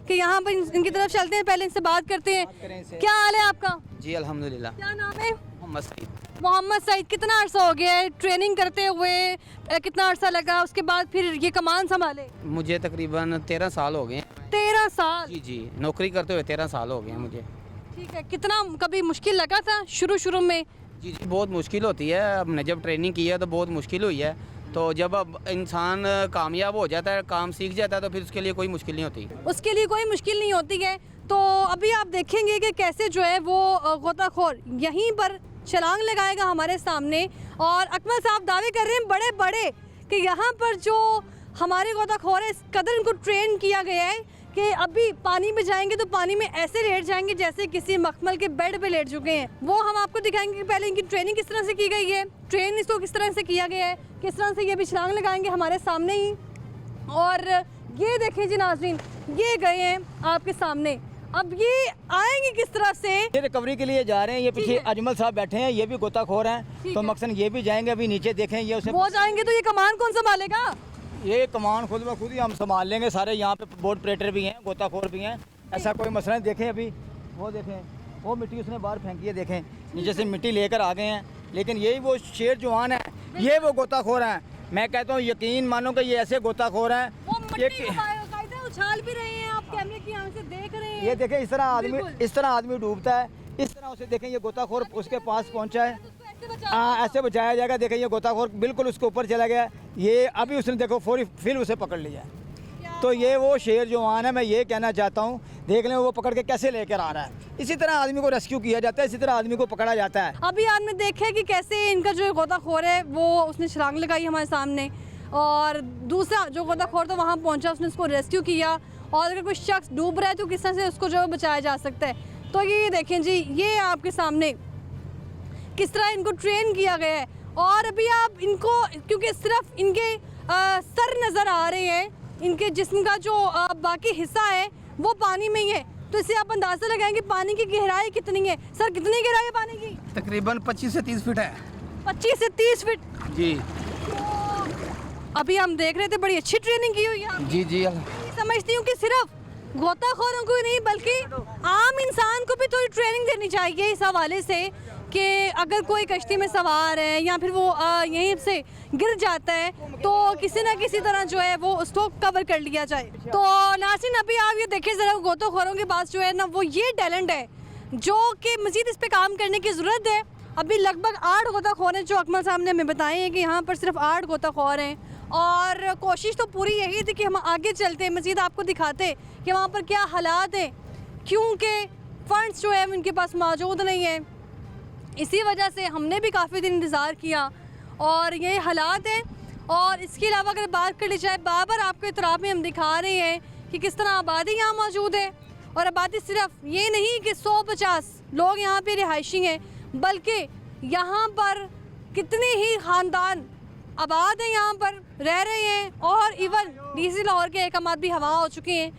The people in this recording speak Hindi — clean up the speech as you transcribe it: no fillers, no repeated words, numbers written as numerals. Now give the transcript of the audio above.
कि यहाँ पर इनकी तरफ चलते हैं, पहले इनसे बात करते हैं। क्या हाल है आपका? जी अल्हम्दुलिल्लाह। क्या नाम है? मोहम्मद सईद। मोहम्मद सईद, कितना अरसा हो गया है ट्रेनिंग करते हुए? कितना अरसा लगा, उसके बाद फिर ये कमान संभाले? मुझे तकरीबन 13 साल हो गए। 13 साल? जी जी, नौकरी करते हुए 13 साल हो गए हैं मुझे। ठीक है, कितना कभी मुश्किल लगा था शुरू में? जी जी, बहुत मुश्किल होती है। हमने जब ट्रेनिंग की है तो बहुत मुश्किल हुई है। तो जब अब इंसान कामयाब हो जाता है, काम सीख जाता है, तो फिर उसके लिए कोई मुश्किल नहीं होती। उसके लिए कोई मुश्किल नहीं होती है। तो अभी आप देखेंगे कि कैसे जो है वो गोताखोर यहीं पर छलांग लगाएगा हमारे सामने, और अकमल साहब दावे कर रहे हैं बड़े बड़े कि यहाँ पर जो हमारे गोताखोर है, इस कदर इनको ट्रेन किया गया है कि अभी पानी में जाएंगे तो पानी में ऐसे लेट जाएंगे जैसे किसी मखमल के बेड पे लेट चुके हैं। वो हम आपको दिखाएंगे कि पहले इनकी ट्रेनिंग किस तरह से की गई है, ट्रेन इसको किस तरह से किया गया है, किस तरह से ये भी छलांग लगाएंगे हमारे सामने ही। और ये देखें जी नाज़रीन, ये गए हैं आपके सामने, अब ये आएंगे किस तरह से? ये रिकवरी के लिए जा रहे हैं। ये ठीक पीछे है। अजमल साहब बैठे हैं, ये भी गोताखोर हैं। ठीक तो है। मकसद ये भी जाएंगे, अभी नीचे देखें। ये उसे वो जाएंगे तो ये कमान कौन संभालेगा? ये कमान खुद ब खुद ही हम संभाल लेंगे सारे। यहाँ पे बोर्ड ऑपरेटर भी हैं, गोताखोर भी हैं, ऐसा कोई मसला नहीं। देखें अभी वो देखें, वो मिट्टी उसने बाहर फेंकी है, देखें नीचे से मिट्टी लेकर आ गए हैं। लेकिन यही वो शेर जवान है, ये वो गोताखोर हैं। मैं कहता हूँ यकीन मानो कि ये ऐसे गोताखोर हैं। वो मिट्टी को बाकायदा उछाल भी रहे हैं, आप कैमरे की आंख से देख रहे हैं। ये देखें इस तरह बिल्कुल। आदमी डूबता है, इस तरह उसे देखें। ये गोताखोर उसके पास पहुँचा है। उसको ऐसे बचा- हाँ, ऐसे बचाया जाएगा। देखें ये गोताखोर बिल्कुल उसके ऊपर चला गया। ये अभी उसने देखो फौरी फिर उसे पकड़ लिया। तो ये वो शेर जवान है। मैं ये कहना चाहता हूँ, देख लें वो पकड़ के कैसे लेकर आ रहा है। इसी तरह आदमी को रेस्क्यू किया जाता है, इसी तरह आदमी को पकड़ा जाता है। अभी आपने देखा कि कैसे इनका जो गोताखोर है वो उसने छलांग लगाई हमारे सामने, और दूसरा जो गोताखोर तो वहाँ पहुँचा, उसने उसको रेस्क्यू किया। और अगर कोई शख्स डूब रहा है तो किस तरह से उसको जो है बचाया जा सकता है। तो ये देखें जी, ये आपके सामने किस तरह इनको ट्रेन किया गया है। और अभी आप इनको, क्योंकि सिर्फ इनके सर नज़र आ रहे हैं, इनके जिस्म का जो बाकी हिस्सा है वो पानी में ही है, तो इससे आप अंदाज़ा लगाएंगे पानी की गहराई कितनी है। सर कितनी गहराई है पानी की? तकरीबन 25 से 30 फीट है। 25 से 30 फीट। जी अभी हम देख रहे थे, बड़ी अच्छी ट्रेनिंग की हुई है। जी जी। समझती हूँ कि सिर्फ गोताखोरों को ही नहीं बल्कि आम इंसान को भी थोड़ी ट्रेनिंग देनी चाहिए इस हवाले से कि अगर कोई कश्ती में सवार है या फिर वो यहीं से गिर जाता है तो किसी ना किसी तरह जो है वो उसको कवर कर लिया जाए। तो नाज़रीन, अभी आप ये देखिए ज़रा, गोताखोरों के पास जो है ना वो ये टैलेंट है जो कि मज़ीद इस पर काम करने की ज़रूरत है। अभी लगभग 8 गोताखोर हैं जो अकमल साहब ने हमें बताए हैं कि यहाँ पर सिर्फ 8 गोताखोर हैं, और कोशिश तो पूरी यही थी कि हम आगे चलते मज़ीद आपको दिखाते कि वहाँ पर क्या हालात हैं, क्योंकि फ़ंड्स जो है उनके पास मौजूद नहीं है। इसी वजह से हमने भी काफ़ी दिन इंतज़ार किया और ये हालात हैं। और इसके अलावा अगर बात कर ली जाए, बाबर आपको इतराफ़ में हम दिखा रहे हैं कि किस तरह आबादी यहाँ मौजूद है। और आबादी सिर्फ ये नहीं कि 150 लोग यहाँ पे रिहायशी हैं, बल्कि यहाँ पर कितने ही ख़ानदान आबाद हैं, यहाँ पर रह रहे हैं। और इवन डीसी लाहौर के अहकामात भी हवा हो चुके हैं।